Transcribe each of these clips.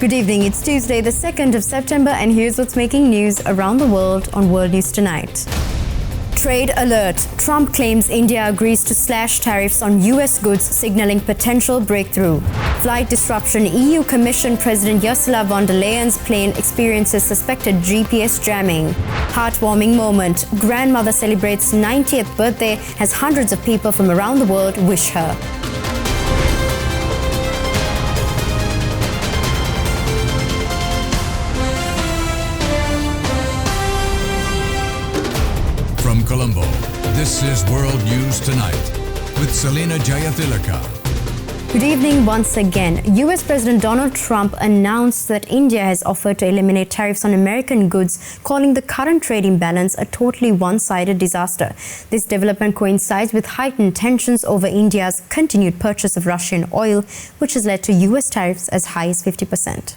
Good evening, it's Tuesday, the 2nd of September, and here's what's making news around the world on World News Tonight. Trade alert. Trump claims India agrees to slash tariffs on US goods, signaling potential breakthrough. Flight disruption. EU Commission President Ursula von der Leyen's plane experiences suspected GPS jamming. Heartwarming moment. Grandmother celebrates 90th birthday as hundreds of people from around the world wish her. From Colombo, this is World News Tonight with Selena Jayathilaka. Good evening once again. US President Donald Trump announced that India has offered to eliminate tariffs on American goods, calling the current trade imbalance a totally one-sided disaster. This development coincides with heightened tensions over India's continued purchase of Russian oil, which has led to US tariffs as high as 50%.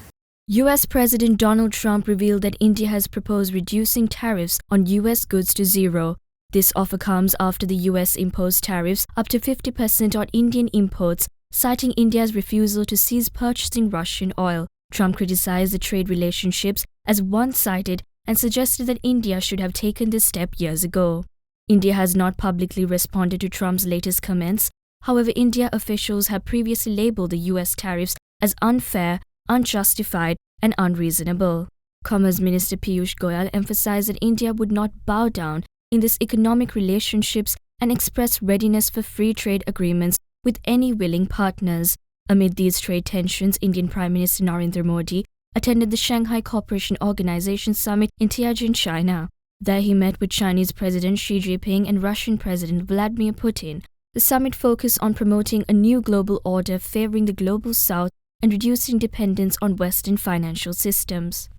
US President Donald Trump revealed that India has proposed reducing tariffs on US goods to zero. This offer comes after the US imposed tariffs up to 50% on Indian imports, citing India's refusal to cease purchasing Russian oil. Trump criticized the trade relationships as one-sided and suggested that India should have taken this step years ago. India has not publicly responded to Trump's latest comments. However, India officials have previously labeled the US tariffs as unfair, unjustified and unreasonable. Commerce Minister Piyush Goyal emphasized that India would not bow down in these economic relationships and expressed readiness for free trade agreements with any willing partners. Amid these trade tensions, Indian Prime Minister Narendra Modi attended the Shanghai Cooperation Organization Summit in Tianjin, China. There he met with Chinese President Xi Jinping and Russian President Vladimir Putin. The summit focused on promoting a new global order favoring the global south and reducing dependence on Western financial systems.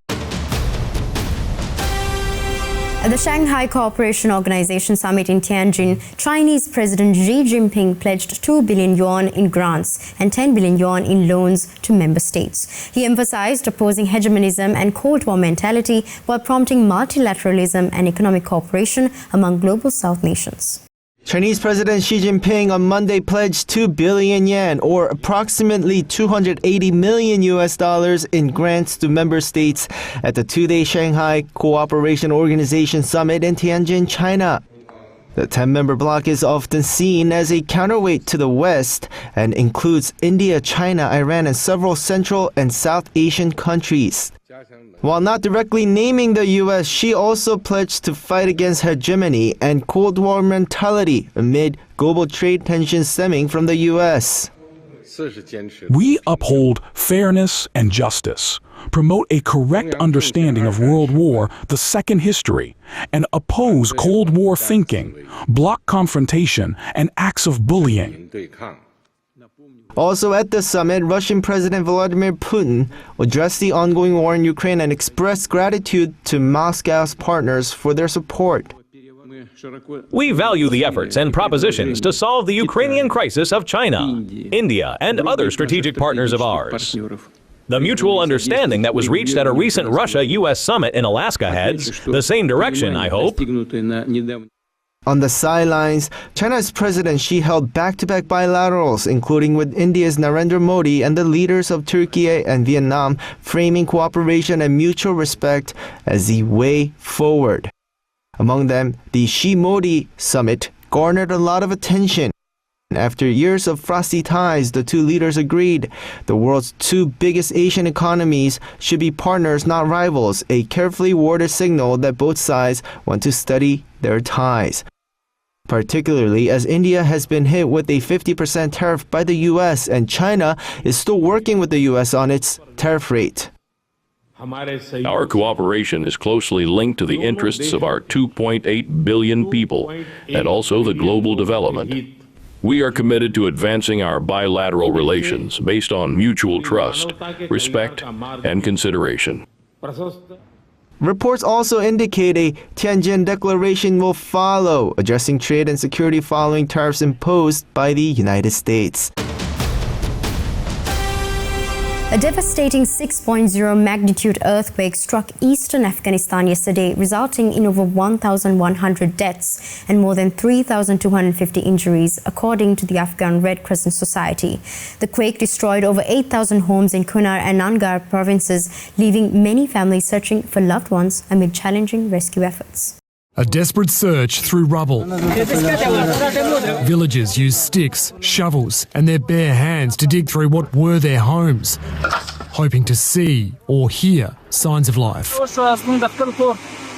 At the Shanghai Cooperation Organization Summit in Tianjin, Chinese President Xi Jinping pledged 2 billion yuan in grants and 10 billion yuan in loans to member states. He emphasized opposing hegemonism and Cold War mentality while prompting multilateralism and economic cooperation among global South nations. Chinese President Xi Jinping on Monday pledged 2 billion yen, or approximately $280 million in grants to member states at the two-day Shanghai Cooperation Organization Summit in Tianjin, China. The 10-member bloc is often seen as a counterweight to the West and includes India, China, Iran, and several Central and South Asian countries. While not directly naming the U.S., Xi also pledged to fight against hegemony and Cold War mentality amid global trade tensions stemming from the U.S. We uphold fairness and justice, promote a correct understanding of World War II history, and oppose Cold War thinking, bloc confrontation, and acts of bullying. Also at the summit, Russian President Vladimir Putin addressed the ongoing war in Ukraine and expressed gratitude to Moscow's partners for their support. We value the efforts and propositions to solve the Ukrainian crisis of China, India, and other strategic partners of ours. The mutual understanding that was reached at a recent Russia-US summit in Alaska heads the same direction, I hope. On the sidelines, China's President Xi held back-to-back bilaterals, including with India's Narendra Modi and the leaders of Turkey and Vietnam, framing cooperation and mutual respect as the way forward. Among them, the Xi-Modi summit garnered a lot of attention. After years of frosty ties, the two leaders agreed the world's two biggest Asian economies should be partners, not rivals, a carefully worded signal that both sides want to study their ties. Particularly as India has been hit with a 50% tariff by the U.S. and China is still working with the U.S. on its tariff rate. Our cooperation is closely linked to the interests of our 2.8 billion people and also the global development. We are committed to advancing our bilateral relations based on mutual trust, respect, and consideration. Reports also indicate a Tianjin declaration will follow, addressing trade and security following tariffs imposed by the United States. A devastating 6.0 magnitude earthquake struck eastern Afghanistan yesterday, resulting in over 1,100 deaths and more than 3,250 injuries, according to the Afghan Red Crescent Society. The quake destroyed over 8,000 homes in Kunar and Nangarhar provinces, leaving many families searching for loved ones amid challenging rescue efforts. A desperate search through rubble. Villagers used sticks, shovels and their bare hands to dig through what were their homes, hoping to see or hear signs of life.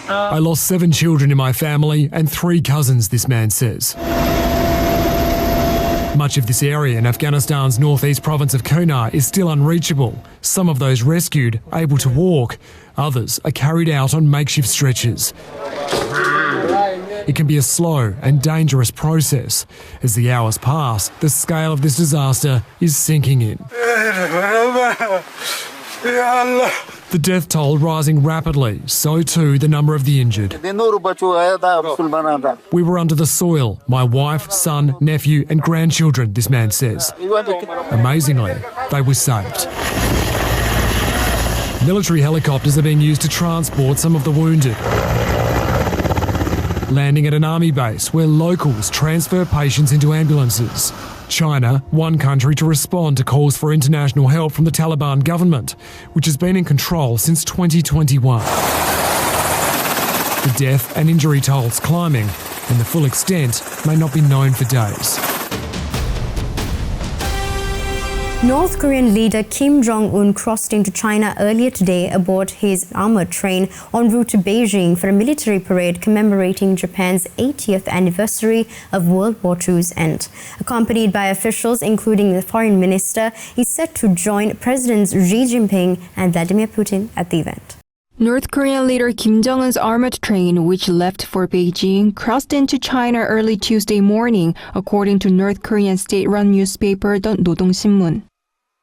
I lost 7 children in my family and 3 cousins, this man says. Much of this area in Afghanistan's northeast province of Kunar is still unreachable. Some of those rescued able to walk, others are carried out on makeshift stretchers. It can be a slow and dangerous process. As the hours pass, the scale of this disaster is sinking in. The death toll rising rapidly, so too the number of the injured. We were under the soil, my wife, son, nephew and grandchildren, this man says. Amazingly, they were saved. Military helicopters are being used to transport some of the wounded, landing at an army base where locals transfer patients into ambulances. China, one country to respond to calls for international help from the Taliban government, which has been in control since 2021. The death and injury tolls climbing, and the full extent may not be known for days. North Korean leader Kim Jong-un crossed into China earlier today aboard his armored train en route to Beijing for a military parade commemorating Japan's 80th anniversary of World War II's end. Accompanied by officials including the foreign minister, he's set to join Presidents Xi Jinping and Vladimir Putin at the event. North Korean leader Kim Jong-un's armored train, which left for Beijing, crossed into China early Tuesday morning, according to North Korean state-run newspaper the Nodongshinmun.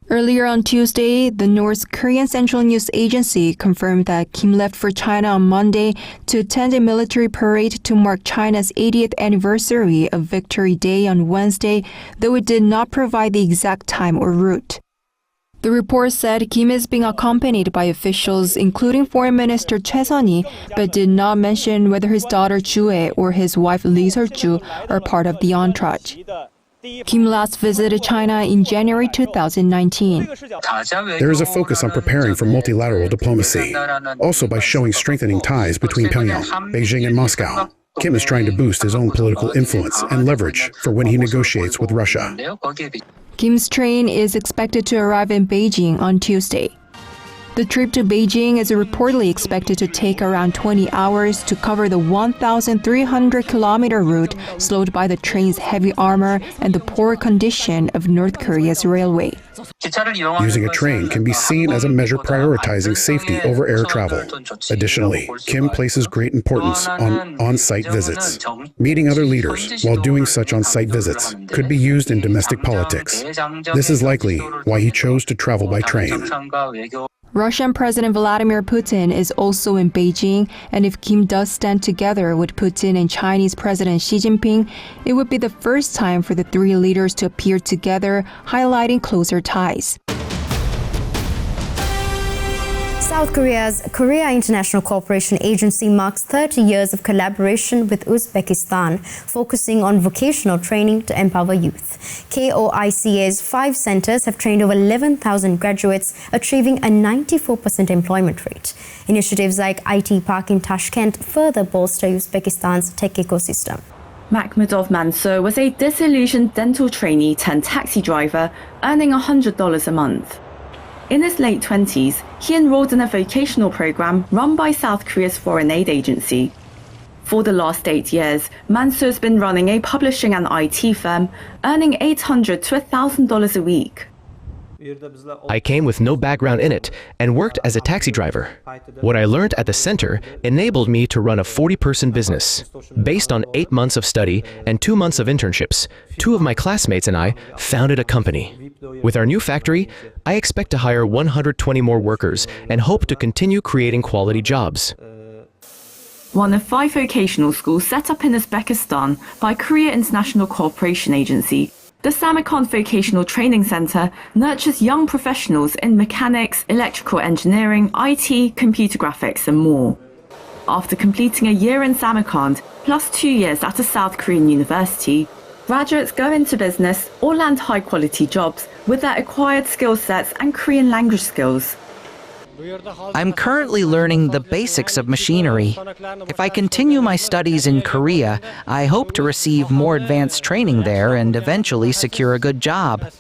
Earlier on Tuesday, the North Korean Central News Agency confirmed that Kim left for China on Monday to attend a military parade to mark China's 80th anniversary of Victory Day on Wednesday, though it did not provide the exact time or route. The report said Kim is being accompanied by officials, including Foreign Minister Choi Sun-hee, but did not mention whether his daughter Ju-ae or his wife Lee Seol-ju are part of the entourage. Kim last visited China in January 2019. There is a focus on preparing for multilateral diplomacy, also by showing strengthening ties between Pyongyang, Beijing, and Moscow. Kim is trying to boost his own political influence and leverage for when he negotiates with Russia. Kim's train is expected to arrive in Beijing on Tuesday. The trip to Beijing is reportedly expected to take around 20 hours to cover the 1,300-kilometer route slowed by the train's heavy armor and the poor condition of North Korea's railway. Using a train can be seen as a measure prioritizing safety over air travel. Additionally, Kim places great importance on on-site visits. Meeting other leaders while doing such on-site visits could be used in domestic politics. This is likely why he chose to travel by train. Russian President Vladimir Putin is also in Beijing, and if Kim does stand together with Putin and Chinese President Xi Jinping, it would be the first time for the 3 leaders to appear together, highlighting closer ties. South Korea's Korea International Cooperation Agency marks 30 years of collaboration with Uzbekistan, focusing on vocational training to empower youth. KOICA's 5 centers have trained over 11,000 graduates, achieving a 94% employment rate. Initiatives like IT Park in Tashkent further bolster Uzbekistan's tech ecosystem. Makhmudov Mansur was a disillusioned dental trainee turned taxi driver, earning $100 a month. In his late 20s, he enrolled in a vocational program run by South Korea's Foreign Aid Agency. For the last 8 years, Mansur's been running a publishing and IT firm, earning $800 to $1,000 a week. I came with no background in it and worked as a taxi driver. What I learned at the center enabled me to run a 40-person business. Based on 8 months of study and 2 months of internships, 2 of my classmates and I founded a company. With our new factory, I expect to hire 120 more workers and hope to continue creating quality jobs. One of 5 vocational schools set up in Uzbekistan by Korea International Cooperation Agency, The Samarkand Vocational Training Centre nurtures young professionals in mechanics, electrical engineering, IT, computer graphics and more. After completing a year in Samarkand, plus 2 years at a South Korean university, graduates go into business or land high-quality jobs with their acquired skill sets and Korean language skills. I'm currently learning the basics of machinery. If I continue my studies in Korea, I hope to receive more advanced training there and eventually secure a good job.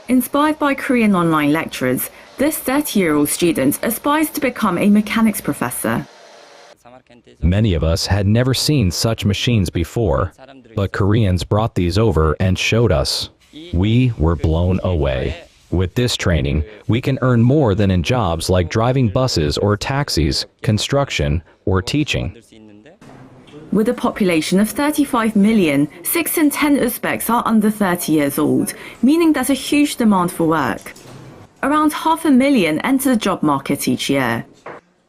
Inspired by Korean online lecturers, this 30-year-old student aspires to become a mechanics professor. Many of us had never seen such machines before, but Koreans brought these over and showed us. We were blown away. With this training, we can earn more than in jobs like driving buses or taxis, construction, or teaching. With a population of 35 million, 6 in 10 Uzbeks are under 30 years old, meaning there's a huge demand for work. Around 500,000 enter the job market each year.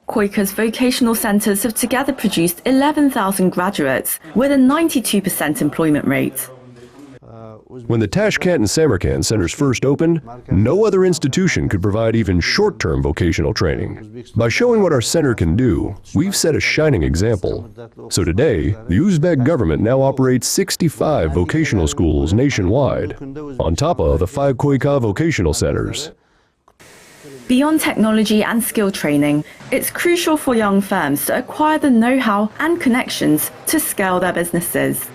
KOICA's vocational centres have together produced 11,000 graduates with a 92% employment rate. When the Tashkent and Samarkand centers first opened, no other institution could provide even short-term vocational training. By showing what our center can do, we've set a shining example. So today, the Uzbek government now operates 65 vocational schools nationwide, on top of the 5 KOICA vocational centers. Beyond technology and skill training, it's crucial for young firms to acquire the know-how and connections to scale their businesses.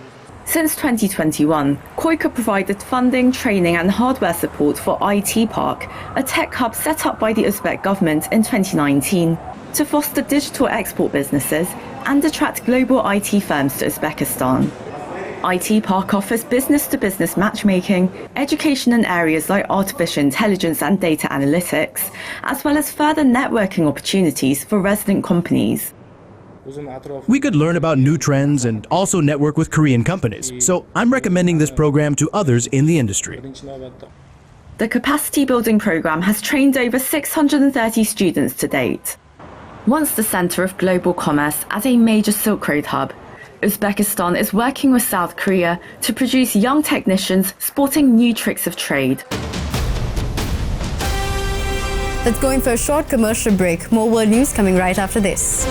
Since 2021, KOICA provided funding, training and hardware support for IT Park, a tech hub set up by the Uzbek government in 2019 to foster digital export businesses and attract global IT firms to Uzbekistan. IT Park offers business-to-business matchmaking, education in areas like artificial intelligence and data analytics, as well as further networking opportunities for resident companies. We could learn about new trends and also network with Korean companies, so I'm recommending this program to others in the industry. The capacity building program has trained over 630 students to date. Once the center of global commerce as a major Silk Road hub, Uzbekistan is working with South Korea to produce young technicians sporting new tricks of trade. Let's go in for a short commercial break. More world news coming right after this.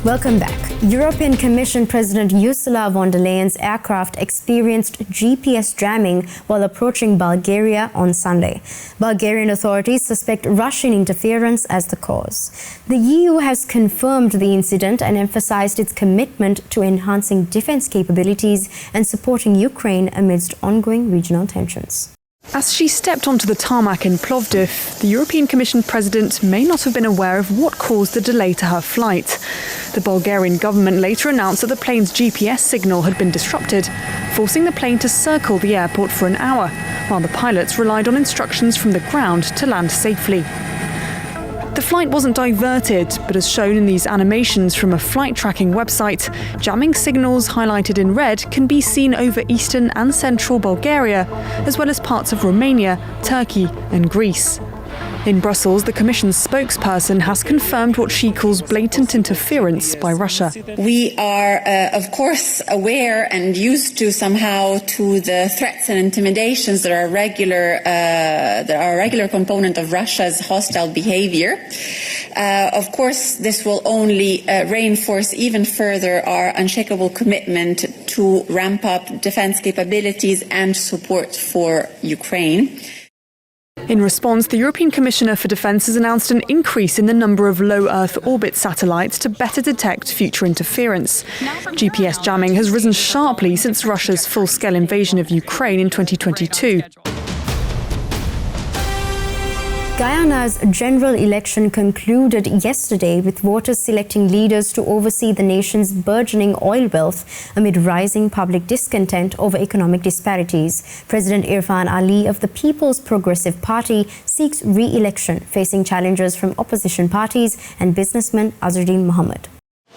Welcome back. European Commission President Ursula von der Leyen's aircraft experienced GPS jamming while approaching Bulgaria on Sunday. Bulgarian authorities suspect Russian interference as the cause. The EU has confirmed the incident and emphasized its commitment to enhancing defense capabilities and supporting Ukraine amidst ongoing regional tensions. As she stepped onto the tarmac in Plovdiv, the European Commission President may not have been aware of what caused the delay to her flight. The Bulgarian government later announced that the plane's GPS signal had been disrupted, forcing the plane to circle the airport for an hour, while the pilots relied on instructions from the ground to land safely. The flight wasn't diverted, but as shown in these animations from a flight tracking website, jamming signals highlighted in red can be seen over eastern and central Bulgaria, as well as parts of Romania, Turkey and Greece. In Brussels, the Commission's spokesperson has confirmed what she calls blatant interference by Russia. We are, of course, aware and used to somehow to the threats and intimidations that are a regular component of Russia's hostile behavior. Of course, this will only reinforce even further our unshakable commitment to ramp up defense capabilities and support for Ukraine. In response, the European Commissioner for Defence has announced an increase in the number of low Earth orbit satellites to better detect future interference. GPS jamming has risen sharply since Russia's full-scale invasion of Ukraine in 2022. Guyana's general election concluded yesterday with voters selecting leaders to oversee the nation's burgeoning oil wealth amid rising public discontent over economic disparities. President Irfan Ali of the People's Progressive Party seeks re-election, facing challenges from opposition parties and businessman Azzuddin Mohammed.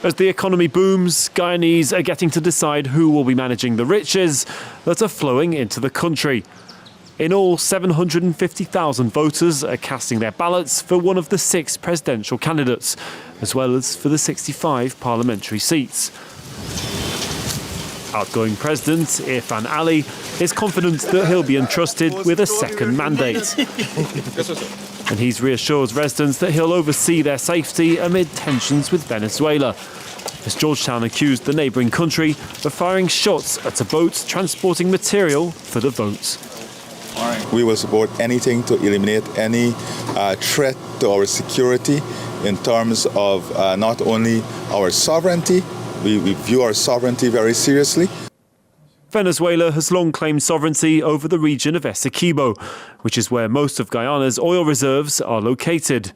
As the economy booms, Guyanese are getting to decide who will be managing the riches that are flowing into the country. In all, 750,000 voters are casting their ballots for one of the 6 presidential candidates, as well as for the 65 parliamentary seats. Outgoing President Irfan Ali is confident that he'll be entrusted with a second mandate. And he's reassured residents that he'll oversee their safety amid tensions with Venezuela, as Georgetown accused the neighbouring country of firing shots at a boat transporting material for the vote. We will support anything to eliminate any threat to our security in terms of not only our sovereignty. We view our sovereignty very seriously. Venezuela has long claimed sovereignty over the region of Essequibo, which is where most of Guyana's oil reserves are located.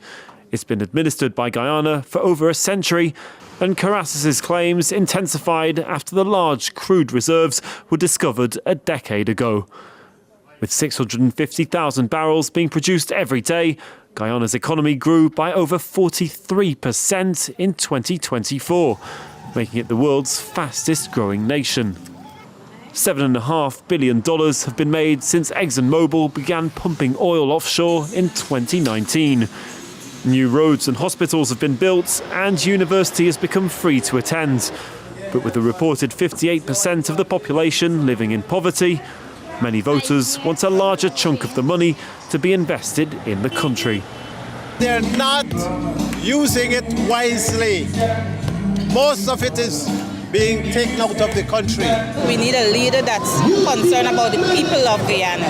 It's been administered by Guyana for over a century, and Caracas's claims intensified after the large crude reserves were discovered a decade ago. With 650,000 barrels being produced every day, Guyana's economy grew by over 43% in 2024, making it the world's fastest growing nation. $7.5 billion have been made since ExxonMobil began pumping oil offshore in 2019. New roads and hospitals have been built, and university has become free to attend. But with a reported 58% of the population living in poverty, many voters want a larger chunk of the money to be invested in the country. They're not using it wisely. Most of it is being taken out of the country. We need a leader that's concerned about the people of Guyana,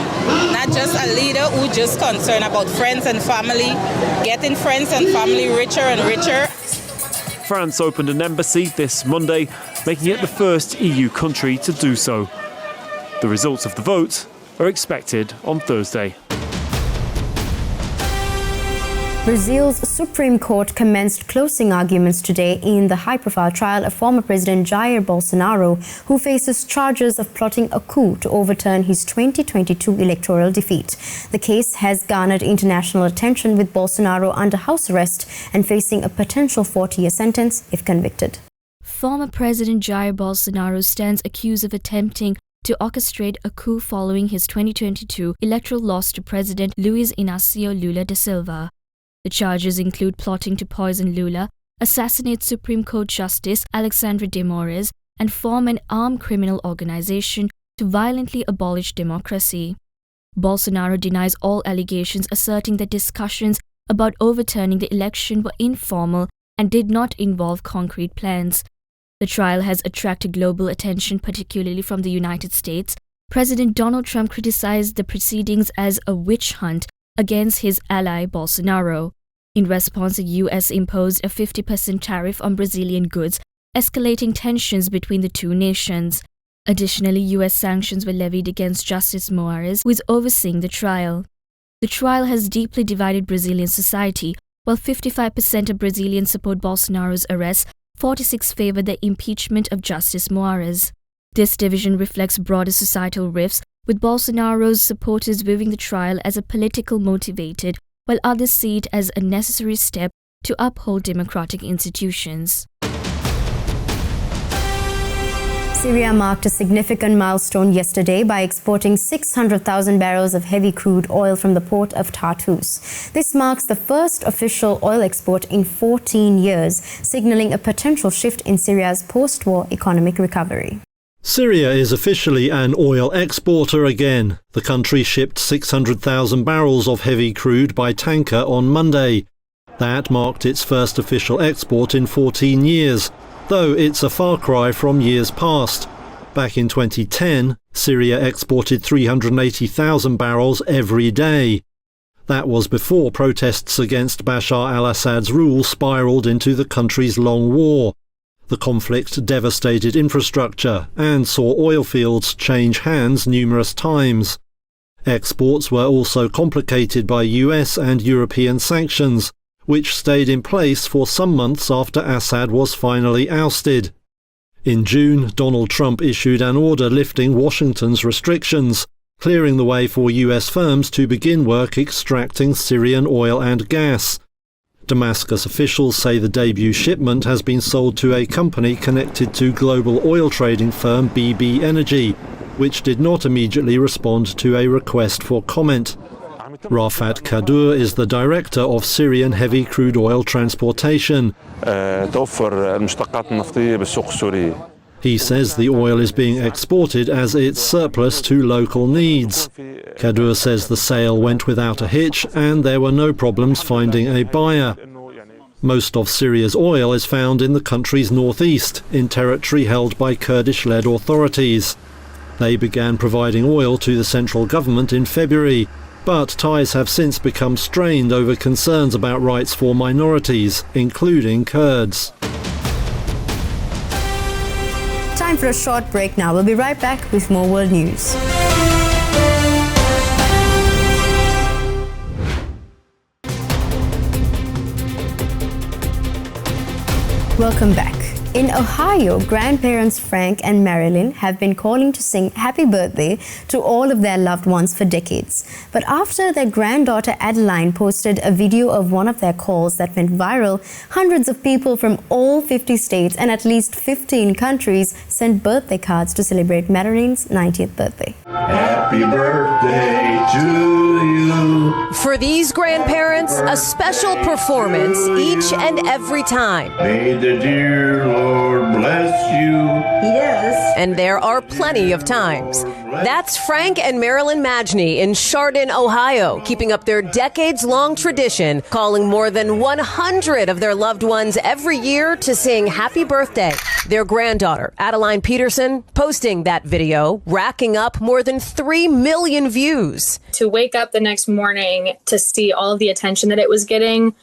not just a leader who just concerned about friends and family, getting friends and family richer and richer. France opened an embassy this Monday, making it the first EU country to do so. The results of the vote are expected on Thursday. Brazil's Supreme Court commenced closing arguments today in the high-profile trial of former President Jair Bolsonaro, who faces charges of plotting a coup to overturn his 2022 electoral defeat. The case has garnered international attention, with Bolsonaro under house arrest and facing a potential 40-year sentence if convicted. Former President Jair Bolsonaro stands accused of attempting to orchestrate a coup following his 2022 electoral loss to President Luiz Inácio Lula da Silva. The charges include plotting to poison Lula, assassinate Supreme Court Justice Alexandre de Moraes, and form an armed criminal organization to violently abolish democracy. Bolsonaro denies all allegations, asserting that discussions about overturning the election were informal and did not involve concrete plans. The trial has attracted global attention, particularly from the United States. President Donald Trump criticized the proceedings as a witch hunt against his ally Bolsonaro. In response, the U.S. imposed a 50% tariff on Brazilian goods, escalating tensions between the two nations. Additionally, U.S. sanctions were levied against Justice Moraes, who is overseeing the trial. The trial has deeply divided Brazilian society. While 55% of Brazilians support Bolsonaro's arrest, 46% favor the impeachment of Justice Moraes. This division reflects broader societal rifts, with Bolsonaro's supporters viewing the trial as a political motivated, while others see it as a necessary step to uphold democratic institutions. Syria marked a significant milestone yesterday by exporting 600,000 barrels of heavy crude oil from the port of Tartus. This marks the first official oil export in 14 years, signaling a potential shift in Syria's post-war economic recovery. Syria is officially an oil exporter again. The country shipped 600,000 barrels of heavy crude by tanker on Monday. That marked its first official export in 14 years, though it's a far cry from years past. Back in 2010, Syria exported 380,000 barrels every day. That was before protests against Bashar al-Assad's rule spiraled into the country's long war. The conflict devastated infrastructure and saw oil fields change hands numerous times. Exports were also complicated by US and European sanctions, which stayed in place for some months after Assad was finally ousted. In June, Donald Trump issued an order lifting Washington's restrictions, clearing the way for US firms to begin work extracting Syrian oil and gas. Damascus officials say the debut shipment has been sold to a company connected to global oil trading firm BB Energy, which did not immediately respond to a request for comment. Rafat Kadur is the director of Syrian heavy crude oil transportation. He says the oil is being exported as its surplus to local needs. Kadur says the sale went without a hitch and there were no problems finding a buyer. Most of Syria's oil is found in the country's northeast, in territory held by Kurdish-led authorities. They began providing oil to the central government in February, but ties have since become strained over concerns about rights for minorities, including Kurds. Time for a short break now. We'll be right back with more world news. Welcome back. In Ohio, grandparents Frank and Marilyn have been calling to sing happy birthday to all of their loved ones for decades. But after their granddaughter Adeline posted a video of one of their calls that went viral, hundreds of people from all 50 states and at least 15 countries sent birthday cards to celebrate Marilyn's 90th birthday. Happy birthday to you. For these grandparents, a special performance each and every time. May the dear Lord bless you. Yes. And there are plenty of times. That's Frank and Marilyn Majney in Chardon, Ohio, keeping up their decades-long tradition, calling more than 100 of their loved ones every year to sing happy birthday. Their granddaughter, Adeline Peterson, posting that video, racking up more than 3 million views. To wake up the next morning to see all of the attention that it was getting,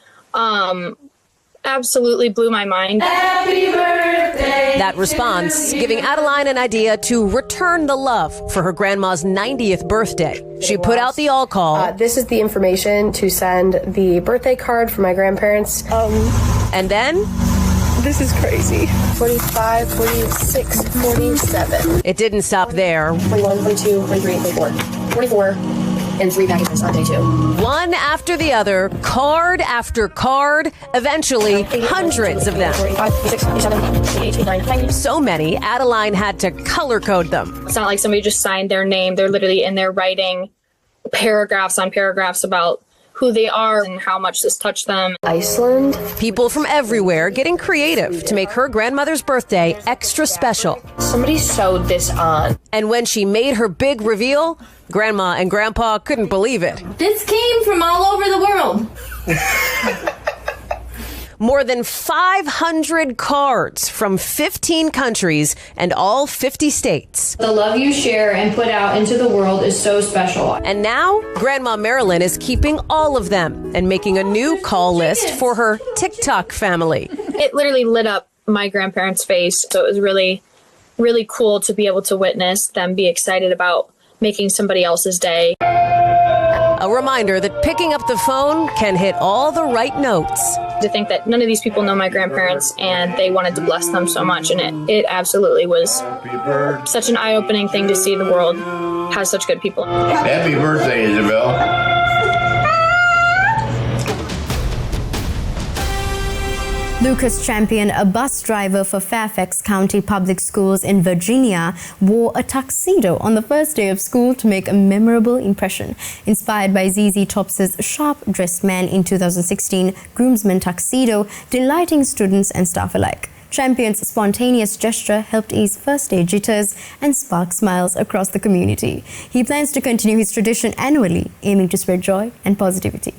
absolutely blew my mind. Happy birthday! That response giving Adeline an idea to return the love for her grandma's 90th birthday. She put out the all call. This is the information to send the birthday card for my grandparents. And then this is crazy. 45, 46, 47. It didn't stop there. 21, 22, 23, 24. 44. And 3 packages on day 2. One after the other, card after card, eventually hundreds of them. 45, 46, 47, 48, 49. So many, Adeline had to color code them. It's not like somebody just signed their name. They're literally in there writing paragraphs on paragraphs about who they are and how much this touched them. Iceland. People from everywhere getting creative to make her grandmother's birthday extra special. Somebody sewed this on. And when she made her big reveal, Grandma and Grandpa couldn't believe it. This came from all over the world. More than 500 cards from 15 countries and all 50 states. The love you share and put out into the world is so special. And now, Grandma Marilyn is keeping all of them and making a new call list for her TikTok family. It literally lit up my grandparents' face, so it was really, really cool to be able to witness them be excited about making somebody else's day. A reminder that picking up the phone can hit all the right notes. To think that none of these people know my grandparents and they wanted to bless them so much, and it absolutely was such an eye-opening thing to see the world has such good people. Happy birthday, Isabel. Lucas Champion, a bus driver for Fairfax County Public Schools in Virginia, wore a tuxedo on the first day of school to make a memorable impression. Inspired by ZZ Top's sharp-dressed man in 2016 groomsman tuxedo, delighting students and staff alike. Champion's spontaneous gesture helped ease first-day jitters and spark smiles across the community. He plans to continue his tradition annually, aiming to spread joy and positivity.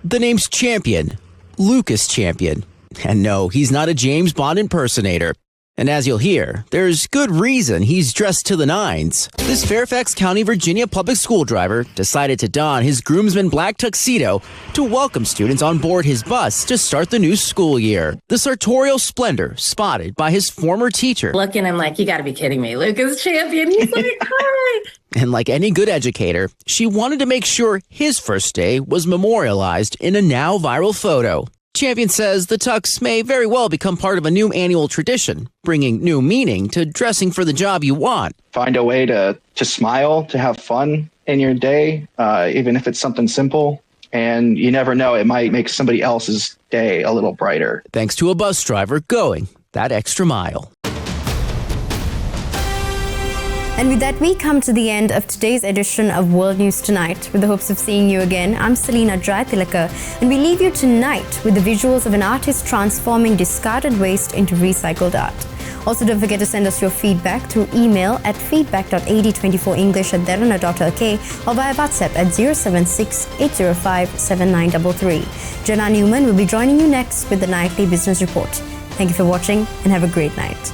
The name's Champion, Lucas Champion. And no, he's not a James Bond impersonator. And as you'll hear, there's good reason he's dressed to the nines. This Fairfax County, Virginia public school driver decided to don his groomsman black tuxedo to welcome students on board his bus to start the new school year. The sartorial splendor spotted by his former teacher. Look, and I'm like, you gotta be kidding me. Lucas Champion. He's like, hi. And like any good educator, she wanted to make sure his first day was memorialized in a now viral photo. Champion says the tux may very well become part of a new annual tradition, bringing new meaning to dressing for the job you want. Find a way to smile, to have fun in your day, even if it's something simple. And you never know, it might make somebody else's day a little brighter. Thanks to a bus driver going that extra mile. And with that, we come to the end of today's edition of World News Tonight. With the hopes of seeing you again, I'm Selena Jaitilaka, and we leave you tonight with the visuals of an artist transforming discarded waste into recycled art. Also, don't forget to send us your feedback through email at feedback.ad24english@derana.lk or via WhatsApp at 076-805-7933. Jenna Newman will be joining you next with the Nightly Business Report. Thank you for watching and have a great night.